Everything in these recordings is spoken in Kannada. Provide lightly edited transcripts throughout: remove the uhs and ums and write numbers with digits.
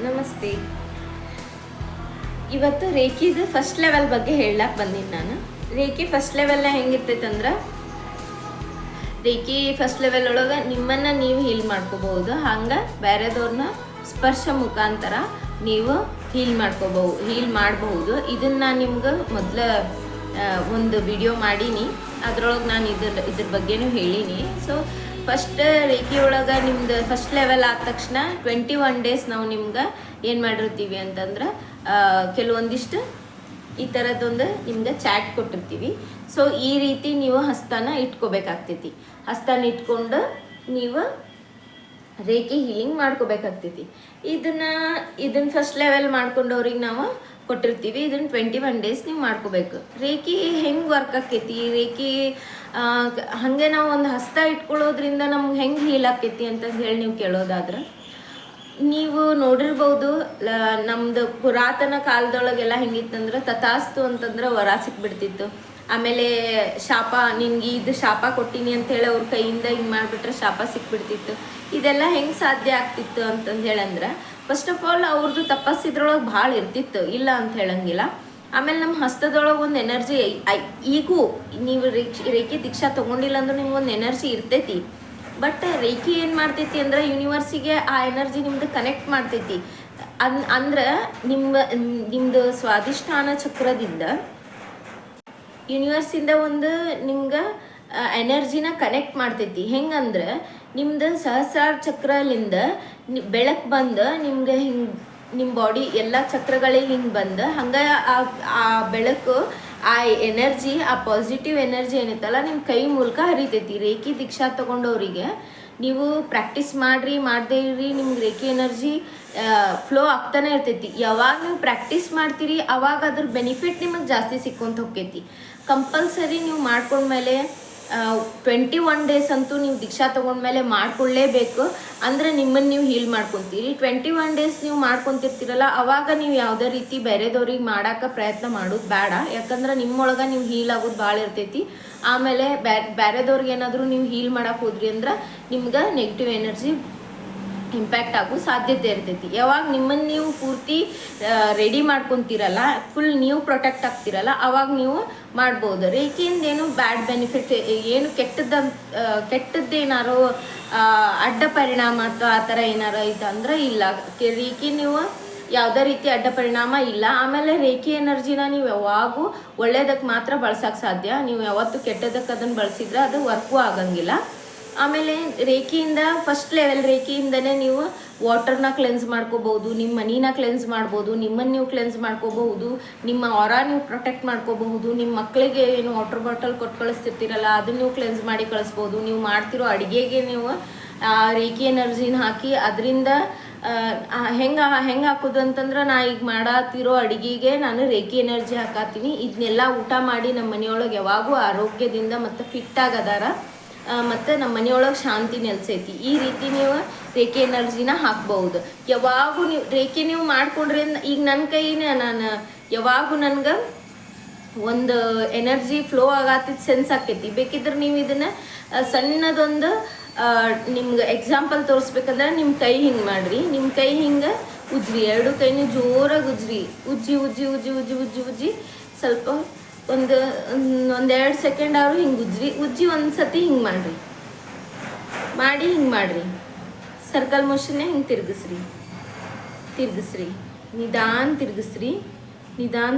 ನಮಸ್ತೆ. ಇವತ್ತು ರೇಖಿದು ಫಸ್ಟ್ ಲೆವೆಲ್ ಬಗ್ಗೆ ಹೇಳಕ್ಕೆ ಬಂದೀನಿ ನಾನು. ರೇಖಿ ಫಸ್ಟ್ ಲೆವೆಲ್ನ ಹೆಂಗಿರ್ತೈತೆ ಅಂದ್ರೆ, ರೇಖಿ ಫಸ್ಟ್ ಲೆವೆಲ್ ಒಳಗೆ ನಿಮ್ಮನ್ನು ನೀವು ಹೀಲ್ ಮಾಡ್ಕೋಬಹುದು. ಹಂಗೆ ಬೇರೆದವ್ರನ್ನ ಸ್ಪರ್ಶ ಮುಖಾಂತರ ನೀವು ಹೀಲ್ ಮಾಡಬಹುದು. ಇದನ್ನು ನಾನು ನಿಮ್ಗೆ ಮೊದಲು ಒಂದು ವಿಡಿಯೋ ಮಾಡೀನಿ, ಅದ್ರೊಳಗೆ ನಾನು ಇದ್ರ ಬಗ್ಗೆನೂ ಹೇಳೀನಿ. ಸೊ ಫಸ್ಟ್ ರೇಖಿ ಒಳಗೆ ನಿಮ್ದು ಫಸ್ಟ್ ಲೆವೆಲ್ ಆದ ತಕ್ಷಣ 21 ಡೇಸ್ ನಾವು ನಿಮ್ಗೆ ಏನು ಮಾಡಿರ್ತೀವಿ ಅಂತಂದ್ರೆ ಕೆಲವೊಂದಿಷ್ಟು ಈ ಥರದ್ದೊಂದು ನಿಮ್ಗೆ ಚಾಟ್ ಕೊಟ್ಟಿರ್ತೀವಿ. ಸೊ ಈ ರೀತಿ ನೀವು ಹಸ್ತನ ಇಟ್ಕೋಬೇಕಾಗ್ತೈತಿ. ಹಸ್ತನ ಇಟ್ಕೊಂಡು ನೀವು ರೇಖಿ ಹೀಲಿಂಗ್ ಮಾಡ್ಕೋಬೇಕಾಗ್ತೈತಿ. ಇದನ್ನ ಫಸ್ಟ್ ಲೆವೆಲ್ ಮಾಡ್ಕೊಂಡವ್ರಿಗೆ ನಾವು ಕೊಟ್ಟಿರ್ತೀವಿ. ಇದನ್ನು 21 ಡೇಸ್ ನೀವು ಮಾಡ್ಕೋಬೇಕು. ರೇಖಿ ಹೆಂಗೆ ವರ್ಕ್ ಆಕೈತಿ, ರೇಖಿ ಹಾಗೆ ನಾವು ಒಂದು ಹಸ್ತ ಇಟ್ಕೊಳ್ಳೋದ್ರಿಂದ ನಮ್ಗೆ ಹೆಂಗೆ ಹೀಲ್ ಆಕೈತಿ ಅಂತಂದು ಹೇಳಿ ನೀವು ಕೇಳೋದಾದ್ರೆ, ನೀವು ನೋಡಿರ್ಬೋದು ನಮ್ದು ಪುರಾತನ ಕಾಲದೊಳಗೆಲ್ಲ ಹೆಂಗಿತ್ತಂದ್ರೆ ತಥಾಸ್ತು ಅಂತಂದ್ರೆ ವರ ಸಿಕ್ಬಿಡ್ತಿತ್ತು. ಆಮೇಲೆ ಶಾಪ, ನಿನ್ಗೆ ಇದು ಶಾಪ ಕೊಟ್ಟಿನಿ ಅಂತೇಳಿ ಅವ್ರ ಕೈಯಿಂದ ಹಿಂಗೆ ಮಾಡಿಬಿಟ್ರೆ ಶಾಪ ಸಿಕ್ಬಿಡ್ತಿತ್ತು. ಇದೆಲ್ಲ ಹೆಂಗೆ ಸಾಧ್ಯ ಆಗ್ತಿತ್ತು ಅಂತಂದು ಹೇಳಂದ್ರೆ, ಫಸ್ಟ್ ಆಫ್ ಆಲ್ ಅವ್ರದ್ದು ತಪಸ್ಸಿದ್ರೊಳಗೆ ಭಾಳ ಇರ್ತಿತ್ತು, ಇಲ್ಲ ಅಂತ ಹೇಳಂಗಿಲ್ಲ. ಆಮೇಲೆ ನಮ್ಮ ಹಸ್ತದೊಳಗೆ ಒಂದು ಎನರ್ಜಿ, ಈಗೂ ನೀವು ರೇಖಿ ದೀಕ್ಷಾ ತೊಗೊಂಡಿಲ್ಲ ಅಂದ್ರೆ ನಿಮ್ಗೊಂದು ಎನರ್ಜಿ ಇರ್ತೈತಿ. ಬಟ್ ರೇಖಿ ಏನು ಮಾಡ್ತೈತಿ ಅಂದ್ರೆ ಯೂನಿವರ್ಸಿಗೆ ಆ ಎನರ್ಜಿ ನಿಮ್ದು ಕನೆಕ್ಟ್ ಮಾಡ್ತೈತಿ. ಅಂದ್ರೆ ನಿಮ್ಮದು ಸ್ವಾಧಿಷ್ಠಾನ ಚಕ್ರದಿಂದ ಯೂನಿವರ್ಸಿಂದ ಒಂದು ನಿಮ್ಗೆ ಎನರ್ಜಿನ ಕನೆಕ್ಟ್ ಮಾಡ್ತೈತಿ. ಹೆಂಗಂದ್ರೆ ನಿಮ್ದು ಸಹಸ್ರಾರ ಚಕ್ರಲಿಂದ ಬೆಳಕು ಬಂದು ನಿಮ್ಗೆ ಹಿಂಗೆ ನಿಮ್ಮ ಬಾಡಿ ಎಲ್ಲ ಚಕ್ರಗಳಿಗೆ ಹಿಂಗೆ ಬಂದು ಹಂಗೆ ಆ ಬೆಳಕು, ಆ ಎನರ್ಜಿ, ಆ ಪಾಸಿಟಿವ್ ಎನರ್ಜಿ ಏನೈತಲ್ಲ ನಿಮ್ಮ ಕೈ ಮೂಲಕ ಹರಿತೈತಿ. ರೇಖಿ ದೀಕ್ಷಾ ತೊಗೊಂಡವರಿಗೆ ನೀವು ಪ್ರಾಕ್ಟೀಸ್ ಮಾಡದೇ ಇರ್ರಿ, ನಿಮ್ಗೆ ರೇಖಿ ಎನರ್ಜಿ ಫ್ಲೋ ಆಗ್ತಾನೆ ಇರ್ತೈತಿ. ಯಾವಾಗ ನೀವು ಪ್ರಾಕ್ಟೀಸ್ ಮಾಡ್ತೀರಿ ಅವಾಗ ಅದ್ರ ಬೆನಿಫಿಟ್ ನಿಮಗೆ ಜಾಸ್ತಿ ಸಿಕ್ಕೊಂತ ಹೋಗ್ತೈತಿ. ಕಂಪಲ್ಸರಿ ನೀವು ಮಾಡ್ಕೊಂಡ್ಮೇಲೆ 21 ಡೇಸ್ ಅಂತೂ ನೀವು ದೀಕ್ಷಾ ತೊಗೊಂಡ್ಮೇಲೆ ಮಾಡ್ಕೊಳ್ಳೇಬೇಕು. ಅಂದರೆ ನಿಮ್ಮನ್ನು ನೀವು ಹೀಲ್ ಮಾಡ್ಕೊತೀರಿ. 21 ಡೇಸ್ ನೀವು ಮಾಡ್ಕೊತಿರ್ತೀರಲ್ಲ, ಅವಾಗ ನೀವು ಯಾವುದೇ ರೀತಿ ಬೇರೆದವ್ರಿಗೆ ಮಾಡೋಕೆ ಪ್ರಯತ್ನ ಮಾಡೋದು ಬೇಡ. ಯಾಕಂದ್ರೆ ನಿಮ್ಮೊಳಗೆ ನೀವು ಹೀಲ್ ಆಗೋದು ಭಾಳ ಇರ್ತೈತಿ. ಆಮೇಲೆ ಬೇರೆದವ್ರಿಗೆ ಏನಾದರೂ ನೀವು ಹೀಲ್ ಮಾಡೋಕೆ ಹೋದ್ರಿ ಅಂದ್ರೆ ನಿಮ್ಗೆ ನೆಗೆಟಿವ್ ಎನರ್ಜಿ ಇಂಪ್ಯಾಕ್ಟ್ ಆಗೋ ಸಾಧ್ಯತೆ ಇರ್ತೈತಿ. ಯಾವಾಗ ನಿಮ್ಮನ್ನು ನೀವು ಪೂರ್ತಿ ರೆಡಿ ಮಾಡ್ಕೊತೀರಲ್ಲ, ಫುಲ್ ನೀವು ಪ್ರೊಟೆಕ್ಟ್ ಆಗ್ತಿರಲ್ಲ, ಅವಾಗ ನೀವು ಮಾಡ್ಬೋದು. ರೇಖಿಯಿಂದ ಏನು ಬ್ಯಾಡ್ ಬೆನಿಫಿಟ್, ಏನು ಕೆಟ್ಟದ್ದೇನಾರು ಅಡ್ಡ ಪರಿಣಾಮ ಅಥವಾ ಆ ಥರ ಏನಾರು ಐತೆ ಅಂದ್ರೆ ಇಲ್ಲ. ರೇಖಿ ನೀವು ಯಾವುದೇ ರೀತಿ ಅಡ್ಡ ಪರಿಣಾಮ ಇಲ್ಲ. ಆಮೇಲೆ ರೇಖಿ ಎನರ್ಜಿನ ನೀವು ಯಾವಾಗೂ ಒಳ್ಳೇದಕ್ಕೆ ಮಾತ್ರ ಬಳಸೋಕೆ ಸಾಧ್ಯ. ನೀವು ಯಾವತ್ತು ಕೆಟ್ಟದಕ್ಕೆ ಅದನ್ನು ಬಳಸಿದ್ರೆ ಅದು ವರ್ಕೂ ಆಗಂಗಿಲ್ಲ. ಆಮೇಲೆ ರೇಖಿಯಿಂದ ಫಸ್ಟ್ ಲೆವೆಲ್ ರೇಖಿಯಿಂದನೇ ನೀವು ವಾಟರ್ನ ಕ್ಲೆನ್ಸ್ ಮಾಡ್ಕೋಬಹುದು, ನಿಮ್ಮ ಮನಿನ ಕ್ಲೆನ್ಸ್ ಮಾಡ್ಬೋದು, ನಿಮ್ಮನ್ನು ನೀವು ಕ್ಲೆನ್ಸ್ ಮಾಡ್ಕೋಬಹುದು, ನಿಮ್ಮ ಆರಾ ನೀವು ಪ್ರೊಟೆಕ್ಟ್ ಮಾಡ್ಕೋಬಹುದು. ನಿಮ್ಮ ಮಕ್ಕಳಿಗೆ ಏನು ವಾಟರ್ ಬಾಟಲ್ ಕೊಟ್ಟು ಕಳಿಸ್ತಿರ್ತೀರಲ್ಲ ಅದನ್ನು ನೀವು ಕ್ಲೆನ್ಸ್ ಮಾಡಿ ಕಳಿಸ್ಬೋದು. ನೀವು ಮಾಡ್ತಿರೋ ಅಡುಗೆಗೆ ನೀವು ರೇಖಿ ಎನರ್ಜಿನ ಹಾಕಿ ಅದರಿಂದ ಹೆಂಗೆ ಹಾಕೋದು ಅಂತಂದ್ರೆ, ನಾ ಈಗ ಮಾಡತ್ತಿರೋ ಅಡುಗೆಗೆ ನಾನು ರೇಖಿ ಎನರ್ಜಿ ಹಾಕತ್ತೀನಿ. ಇದನ್ನೆಲ್ಲ ಊಟ ಮಾಡಿ ನಮ್ಮ ಮನೆಯೊಳಗೆ ಯಾವಾಗೂ ಆರೋಗ್ಯದಿಂದ ಮತ್ತು ಫಿಟ್ಟಾಗಿ ಅದಾರ ಮತ್ತು ನಮ್ಮ ಮನೆಯೊಳಗೆ ಶಾಂತಿ ನೆಲೆಸೈತಿ. ಈ ರೀತಿ ನೀವು ರೇಖಿ ಎನರ್ಜಿನ ಹಾಕ್ಬಹುದು. ಯಾವಾಗೂ ನೀವು ರೇಖಿ ನೀವು ಮಾಡ್ಕೊಂಡ್ರೆ, ಈಗ ನನ್ನ ಕೈನ ನಾನು ಯಾವಾಗೂ ನನಗೆ ಒಂದು ಎನರ್ಜಿ ಫ್ಲೋ ಆಗತ್ತಿದ್ದು ಸೆನ್ಸ್ ಆಕೈತಿ. ಬೇಕಿದ್ರೆ ನೀವು ಇದನ್ನು ಸಣ್ಣದೊಂದು ನಿಮ್ಗೆ ಎಕ್ಸಾಂಪಲ್ ತೋರಿಸ್ಬೇಕಂದ್ರೆ, ನಿಮ್ಮ ಕೈ ಹಿಂಗೆ ಮಾಡಿರಿ, ನಿಮ್ಮ ಕೈ ಹಿಂಗೆ ಉಜ್ರಿ, ಎರಡು ಕೈನೂ ಜೋರಾಗಿ ಉಜ್ರಿ, ಉಜ್ಜಿ ಸ್ವಲ್ಪ ಒಂದೆರಡು ಸೆಕೆಂಡ್ ಅವರು ಹಿಂಗೆ ಉಜ್ಜಿ ಒಂದು ಸತಿ ಹಿಂಗೆ ಮಾಡಿರಿ. ಸರ್ಕಲ್ ಮೋಷನ್ನೇ ಹಿಂಗೆ ತಿರ್ಗಿಸ್ರಿ, ನಿಧಾನ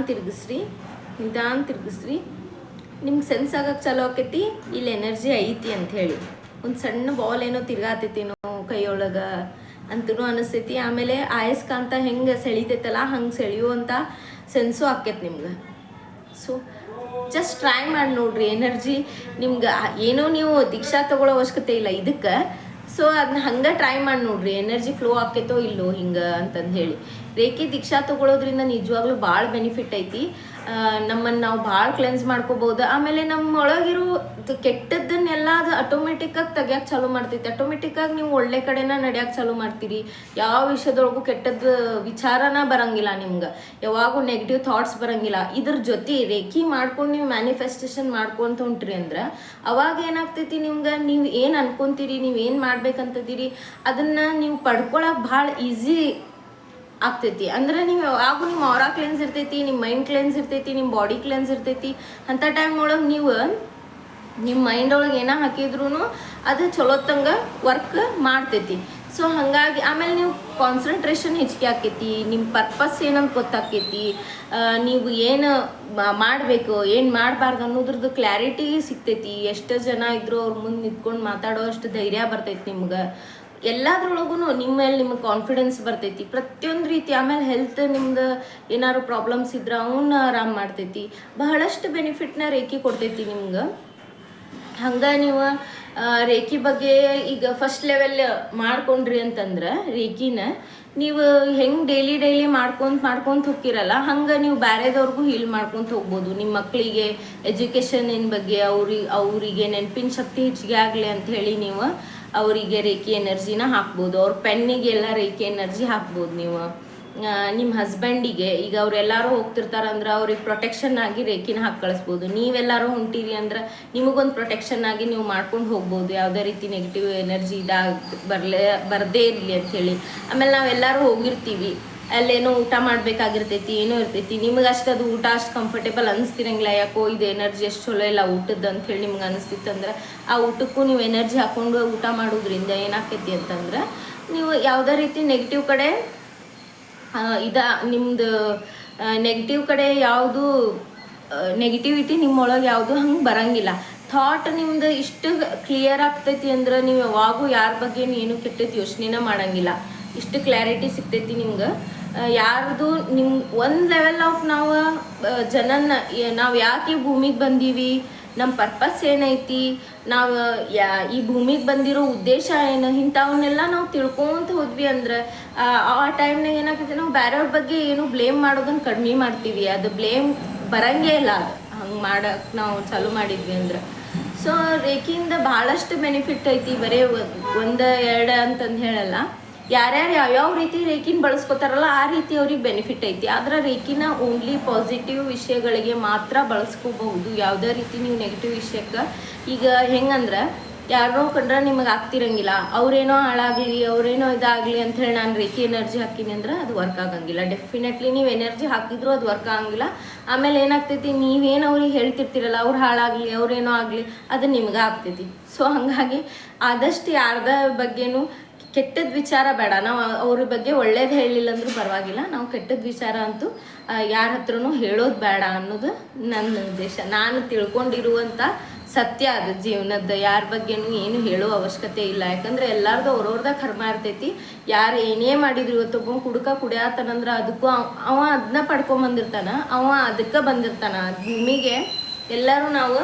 ತಿರ್ಗಿಸ್ರಿ. ನಿಮ್ಗೆ ಸೆನ್ಸ್ ಆಗಕ್ಕೆ ಚಲೋ ಆಕೈತಿ ಇಲ್ಲಿ ಎನರ್ಜಿ ಐತಿ ಅಂಥೇಳಿ. ಒಂದು ಸಣ್ಣ ಬಾಲ್ ಏನೋ ತಿರ್ಗಾತೈತೇನೋ ಕೈಯೊಳಗೆ ಅಂತೂ ಅನಿಸ್ತೈತಿ. ಆಮೇಲೆ ಆಯಸ್ಕಾಂತ ಹೆಂಗೆ ಸೆಳಿತೈತಲ್ಲ ಹಂಗೆ ಸೆಳೆಯುವಂಥ ಸೆನ್ಸು ಆಕೈತಿ ನಿಮ್ಗೆ. ಸೊ ಜಸ್ಟ್ ಟ್ರೈ ಮಾಡಿ ನೋಡ್ರಿ. ಎನರ್ಜಿ ನಿಮ್ಗೆ ಏನೋ ನೀವು ದೀಕ್ಷಾ ತಗೊಳ್ಳೋ ಅವಶ್ಯಕತೆ ಇಲ್ಲ ಇದಕ್ಕೆ. ಸೊ ಅದನ್ನ ಹಂಗೆ ಟ್ರೈ ಮಾಡಿ ನೋಡ್ರಿ, ಎನರ್ಜಿ ಫ್ಲೋ ಆಕೈತೋ ಇಲ್ಲೋ ಹಿಂಗೆ ಅಂತಂದು ಹೇಳಿ. ರೇಖಿ ದೀಕ್ಷಾ ತಗೊಳ್ಳೋದ್ರಿಂದ ನಿಜವಾಗ್ಲೂ ಭಾಳ ಬೆನಿಫಿಟ್ ಐತಿ. ನಮ್ಮನ್ನು ನಾವು ಭಾಳ ಕ್ಲೆನ್ಸ್ ಮಾಡ್ಕೋಬೋದು. ಆಮೇಲೆ ನಮ್ಮ ಒಳಗಿರೋ ಕೆಟ್ಟದ್ದನ್ನೆಲ್ಲ ಅದು ಆಟೋಮೆಟಿಕ್ಕಾಗಿ ತೆಗಿಯೋಕೆ ಚಾಲೂ ಮಾಡ್ತೈತಿ. ಆಟೋಮೆಟಿಕ್ಕಾಗಿ ನೀವು ಒಳ್ಳೆ ಕಡೆನ ನಡೆಯೋಕೆ ಚಾಲೂ ಮಾಡ್ತೀರಿ. ಯಾವ ವಿಷಯದೊಳಗೂ ಕೆಟ್ಟದ್ದು ವಿಚಾರನ ಬರಂಗಿಲ್ಲ ನಿಮ್ಗೆ, ಯಾವಾಗೂ ನೆಗೆಟಿವ್ ಥಾಟ್ಸ್ ಬರಂಗಿಲ್ಲ. ಇದ್ರ ಜೊತೆ ರೇಖಿ ಮಾಡ್ಕೊಂಡು ನೀವು ಮ್ಯಾನಿಫೆಸ್ಟೇಷನ್ ಮಾಡ್ಕೊತ ಹೊಂಟ್ರಿ ಅಂದ್ರೆ ಅವಾಗ ಏನಾಗ್ತೈತಿ, ನಿಮ್ಗೆ ನೀವು ಏನು ಅನ್ಕೊಂತೀರಿ, ನೀವು ಏನು ಮಾಡ್ಬೇಕಂತದೀರಿ ಅದನ್ನು ನೀವು ಪಡ್ಕೊಳಕ್ಕೆ ಭಾಳ ಈಸಿ ಆಗ್ತೈತಿ. ಅಂದ್ರೆ ನೀವು ಯಾವಾಗೂ ನಿಮ್ಮ ಆರಾ ಕ್ಲೆನ್ಸ್ ಇರ್ತೈತಿ, ನಿಮ್ಮ ಮೈಂಡ್ ಕ್ಲೆನ್ಸ್ ಇರ್ತೈತಿ, ನಿಮ್ಮ ಬಾಡಿ ಕ್ಲೆನ್ಸ್ ಇರ್ತೈತಿ. ಅಂಥ ಟೈಮ್ ಒಳಗೆ ನೀವು ನಿಮ್ಮ ಮೈಂಡ್ ಒಳಗೆ ಏನೋ ಹಾಕಿದ್ರೂ ಅದು ಚಲೋತ್ತಂಗೆ ವರ್ಕ್ ಮಾಡ್ತೈತಿ. ಸೊ ಹಾಗಾಗಿ ಆಮೇಲೆ ನೀವು ಕಾನ್ಸಂಟ್ರೇಷನ್ ಹೆಚ್ಚಿಗೆ ಆಕೈತಿ, ನಿಮ್ಮ ಪರ್ಪಸ್ ಏನಂತ ಗೊತ್ತಾಕೈತಿ, ನೀವು ಏನು ಮಾಡಬೇಕು ಏನು ಮಾಡಬಾರ್ದು ಅನ್ನೋದ್ರದ್ದು ಕ್ಲಾರಿಟಿ ಸಿಗ್ತೈತಿ. ಎಷ್ಟೋ ಜನ ಇದ್ದರೂ ಅವ್ರ ಮುಂದೆ ನಿಂತ್ಕೊಂಡು ಮಾತಾಡೋ ಅಷ್ಟು ಧೈರ್ಯ ಬರ್ತೈತಿ ನಿಮ್ಗೆ. ಎಲ್ಲದ್ರೊಳಗೂ ನಿಮ್ಮ ಮೇಲೆ ನಿಮಗೆ ಕಾನ್ಫಿಡೆನ್ಸ್ ಬರ್ತೈತಿ ಪ್ರತಿಯೊಂದು ರೀತಿ. ಆಮೇಲೆ ಹೆಲ್ತ್ ನಿಮ್ದು ಏನಾದ್ರು ಪ್ರಾಬ್ಲಮ್ಸ್ ಇದ್ರೆ ಅವನ್ನ ಆರಾಮ್ ಮಾಡ್ತೈತಿ. ಬಹಳಷ್ಟು ಬೆನಿಫಿಟ್ನ ರೇಖಿ ಕೊಡ್ತೈತಿ ನಿಮ್ಗೆ. ಹಂಗೆ ನೀವು ರೇಖಿ ಬಗ್ಗೆ ಈಗ ಫಸ್ಟ್ ಲೆವೆಲ್ ಮಾಡ್ಕೊಂಡ್ರಿ ಅಂತಂದ್ರೆ ರೇಖಿನ ನೀವು ಹೆಂಗೆ ಡೈಲಿ ಮಾಡ್ಕೊಂತ ಹೋಗ್ತಿರಲ್ಲ ಹಂಗೆ ನೀವು ಬೇರೆದವ್ರಿಗೂ ಹೀಲ್ ಮಾಡ್ಕೊತ ಹೋಗ್ಬೋದು. ನಿಮ್ಮ ಮಕ್ಕಳಿಗೆ ಎಜುಕೇಷನಿನ ಬಗ್ಗೆ ಅವರಿಗೆ ನೆನಪಿನ ಶಕ್ತಿ ಹೆಚ್ಚಿಗೆ ಆಗಲಿ ಅಂತ ಹೇಳಿ ನೀವು ಅವರಿಗೆ ರೇಖಿ ಎನರ್ಜಿನ ಹಾಕ್ಬೋದು. ಅವ್ರ ಪೆನ್ನಿಗೆಲ್ಲ ರೇಖಿ ಎನರ್ಜಿ ಹಾಕ್ಬೋದು. ನೀವು ನಿಮ್ಮ ಹಸ್ಬೆಂಡಿಗೆ ಈಗ ಅವರೆಲ್ಲರೂ ಹೋಗ್ತಿರ್ತಾರಂದ್ರೆ ಅವ್ರಿಗೆ ಪ್ರೊಟೆಕ್ಷನ್ ಆಗಿ ರೇಖಿನ ಹಾಕಿ ಕಳಿಸ್ಬೋದು. ನೀವೆಲ್ಲರೂ ಹೊಂಟಿರಿ ಅಂದ್ರೆ ನಿಮಗೊಂದು ಪ್ರೊಟೆಕ್ಷನ್ ಆಗಿ ನೀವು ಮಾಡ್ಕೊಂಡು ಹೋಗ್ಬೋದು. ಯಾವುದೇ ರೀತಿ ನೆಗೆಟಿವ್ ಎನರ್ಜಿ ಬರದೇ ಇರಲಿ ಅಂಥೇಳಿ. ಆಮೇಲೆ ನಾವೆಲ್ಲರೂ ಹೋಗಿರ್ತೀವಿ, ಅಲ್ಲೇನೋ ಊಟ ಮಾಡಬೇಕಾಗಿರ್ತೈತಿ, ಏನೋ ಇರ್ತೈತಿ, ನಿಮಗೆ ಅಷ್ಟು ಅದು ಊಟ ಅಷ್ಟು ಕಂಫರ್ಟೇಬಲ್ ಅನಿಸ್ತಿರಂಗಿಲ್ಲ. ಯಾಕೋ ಇದು ಎನರ್ಜಿ ಎಷ್ಟು ಚಲೋ ಇಲ್ಲ ಊಟದ್ದು ಅಂಥೇಳಿ ನಿಮ್ಗೆ ಅನಿಸ್ತಿತ್ತಂದ್ರೆ ಆ ಊಟಕ್ಕೂ ನೀವು ಎನರ್ಜಿ ಹಾಕ್ಕೊಂಡು ಊಟ ಮಾಡೋದ್ರಿಂದ ಏನಾಕೈತಿ ಅಂತಂದ್ರೆ ನೀವು ಯಾವುದೇ ರೀತಿ ನೆಗೆಟಿವ್ ಕಡೆ ನಿಮ್ಮದು ನೆಗೆಟಿವ್ ಕಡೆ ಯಾವುದು ನೆಗೆಟಿವಿಟಿ ನಿಮ್ಮೊಳಗೆ ಯಾವುದು ಹಂಗೆ ಬರಂಗಿಲ್ಲ. ಥಾಟ್ ನಿಮ್ದು ಇಷ್ಟು ಕ್ಲಿಯರ್ ಆಗ್ತೈತಿ ಅಂದ್ರೆ ನೀವು ಯಾವಾಗೂ ಯಾರ ಬಗ್ಗೆ ಏನು ಕೆಟ್ಟದ್ದು ಯೋಚನೆನ ಮಾಡಂಗಿಲ್ಲ. ಇಷ್ಟು ಕ್ಲಾರಿಟಿ ಸಿಗ್ತೈತಿ ನಿಮ್ಗೆ. ಯಾರ್ದು ನಿಮ್ಗೆ ಒಂದು ಲೆವೆಲ್ ಆಫ್ ನಾವು ನಾವು ಯಾಕೆ ಈ ಭೂಮಿಗೆ ಬಂದೀವಿ, ನಮ್ಮ ಪರ್ಪಸ್ ಏನೈತಿ, ನಾವು ಈ ಭೂಮಿಗೆ ಬಂದಿರೋ ಉದ್ದೇಶ ಏನು, ಇಂಥವನ್ನೆಲ್ಲ ನಾವು ತಿಳ್ಕೊಂತ ಹೋದ್ವಿ ಅಂದ್ರೆ ಆ ಟೈಮ್ನಾಗ ಏನಾಗ್ತೈತಿ ನಾವು ಬೇರೆಯವ್ರ ಬಗ್ಗೆ ಏನು ಬ್ಲೇಮ್ ಮಾಡೋದನ್ನು ಕಡಿಮೆ ಮಾಡ್ತೀವಿ. ಅದು ಬ್ಲೇಮ್ ಬರಂಗೇ ಇಲ್ಲ. ಅದು ಹಂಗೆ ಮಾಡಕ್ಕೆ ನಾವು ಚಾಲೂ ಮಾಡಿದ್ವಿ ಅಂದ್ರೆ. ಸೊ ರೇಖಿಯಿಂದ ಭಾಳಷ್ಟು ಬೆನಿಫಿಟ್ ಐತಿ. ಬರೀ ಒಂದು ಎರಡು ಅಂತಂದು ಹೇಳಲ್ಲ. ಯಾರ್ಯಾರು ಯಾವ್ಯಾವ ರೀತಿ ರೇಖಿನ ಬಳಸ್ಕೋತಾರಲ್ಲ ಆ ರೀತಿ ಅವ್ರಿಗೆ ಬೆನಿಫಿಟ್ ಐತಿ. ಆದ್ರೆ ರೇಖಿನ ಓನ್ಲಿ ಪಾಸಿಟಿವ್ ವಿಷಯಗಳಿಗೆ ಮಾತ್ರ ಬಳಸ್ಕೋಬಹುದು. ಯಾವುದೇ ರೀತಿ ನೀವು ನೆಗೆಟಿವ್ ವಿಷಯಕ್ಕೆ ಈಗ ಹೆಂಗಂದ್ರೆ ಯಾರೋ ಕಂಡ್ರೆ ನಿಮಗೆ ಆಗ್ತಿರಂಗಿಲ್ಲ, ಅವ್ರೇನೋ ಹಾಳಾಗಲಿ ಅವ್ರೇನೋ ಇದಾಗಲಿ ಅಂಥೇಳಿ ನಾನು ರೇಖಿ ಎನರ್ಜಿ ಹಾಕಿನಿ ಅಂದ್ರೆ ಅದು ವರ್ಕ್ ಆಗಂಗಿಲ್ಲ. ಡೆಫಿನೆಟ್ಲಿ ನೀವು ಎನರ್ಜಿ ಹಾಕಿದ್ರು ಅದು ವರ್ಕ್ ಆಗಂಗಿಲ್ಲ. ಆಮೇಲೆ ಏನಾಗ್ತೈತಿ, ನೀವೇನು ಅವ್ರಿಗೆ ಹೇಳ್ತಿರ್ತೀರಲ್ಲ ಅವ್ರು ಹಾಳಾಗಲಿ ಅವ್ರೇನೋ ಆಗಲಿ ಅದು ನಿಮ್ಗೆ ಆಗ್ತೈತಿ. ಸೊ ಹಾಗಾಗಿ ಆದಷ್ಟು ಯಾರ್ದ ಬಗ್ಗೆನೂ ಕೆಟ್ಟದ ವಿಚಾರ ಬೇಡ. ನಾವು ಅವ್ರ ಬಗ್ಗೆ ಒಳ್ಳೇದು ಹೇಳಿಲ್ಲ ಅಂದ್ರೂ ಪರವಾಗಿಲ್ಲ, ನಾವು ಕೆಟ್ಟದ ವಿಚಾರ ಅಂತೂ ಯಾರ ಹತ್ರನೂ ಹೇಳೋದು ಬೇಡ ಅನ್ನೋದು ನನ್ನ ಉದ್ದೇಶ. ನಾನು ತಿಳ್ಕೊಂಡಿರುವಂಥ ಸತ್ಯ ಅದು ಜೀವನದ. ಯಾರ ಬಗ್ಗೆನೂ ಏನು ಹೇಳೋ ಅವಶ್ಯಕತೆ ಇಲ್ಲ. ಯಾಕಂದ್ರೆ ಎಲ್ಲಾರ್ದು ಅವ್ರವ್ರದಾಗ ಕರ್ಮ ಇರ್ತೈತಿ. ಯಾರು ಏನೇ ಮಾಡಿದ್ರು ಇವತ್ತೊಬ್ಬ ಕುಡಿಯಾತನಂದ್ರೆ ಅದಕ್ಕೂ ಅವ ಅದನ್ನ ಪಡ್ಕೊಂಬಂದಿರ್ತಾನ, ಅವ ಅದಕ್ಕೆ ಬಂದಿರ್ತಾನ. ಭೂಮಿಗೆ ಎಲ್ಲರೂ ನಾವು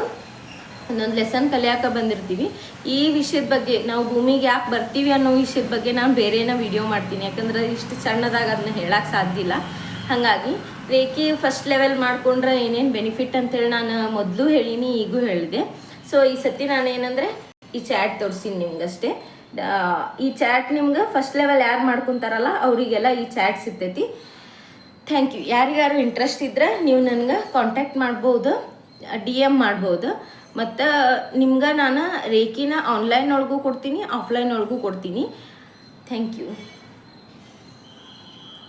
ಒಂದೊಂದು ಲೆಸನ್ ಕಲಿಯಾಕ ಬಂದಿರ್ತೀವಿ. ಈ ವಿಷಯದ ಬಗ್ಗೆ ನಾವು ಭೂಮಿಗೆ ಯಾಕೆ ಬರ್ತೀವಿ ಅನ್ನೋ ವಿಷಯದ ಬಗ್ಗೆ ನಾನು ಬೇರೆನ ವಿಡಿಯೋ ಮಾಡ್ತೀನಿ. ಯಾಕಂದ್ರೆ ಇಷ್ಟು ಸಣ್ಣದಾಗ ಅದನ್ನ ಹೇಳಕ್ಕೆ ಸಾಧ್ಯ ಇಲ್ಲ. ಹಾಗಾಗಿ ರೇಖಿ ಫಸ್ಟ್ ಲೆವೆಲ್ ಮಾಡ್ಕೊಂಡ್ರೆ ಏನೇನು ಬೆನಿಫಿಟ್ ಅಂತೇಳಿ ನಾನು ಮೊದಲು ಹೇಳೀನಿ, ಈಗೂ ಹೇಳಿದೆ. ಸೊ ಈ ಸತಿ ನಾನು ಏನಂದರೆ ಈ ಚಾಟ್ ತೋರಿಸ್ತೀನಿ ನಿಮ್ಗಷ್ಟೇ. ಈ ಚಾಟ್ ನಿಮ್ಗೆ ಫಸ್ಟ್ ಲೆವೆಲ್ ಯಾರು ಮಾಡ್ಕೊತಾರಲ್ಲ ಅವರಿಗೆಲ್ಲ ಈ ಚಾಟ್ ಸಿಗ್ತೈತಿ. Thank you. ಯಾರಿಗಾರು ಇಂಟ್ರೆಸ್ಟ್ ಇದ್ದರೆ ನೀವು ನನಗೆ ಕಾಂಟ್ಯಾಕ್ಟ್ ಮಾಡ್ಬೋದು, DM ಮಾಡ್ಬೋದು. ಮತ್ತು ನಿಮ್ಗೆ ನಾನು ರೇಖಿನ ಆನ್ಲೈನ್ ಒಳಗೂ ಕೊಡ್ತೀನಿ, ಆಫ್ಲೈನ್ ಒಳಗೂ ಕೊಡ್ತೀನಿ. Thank you.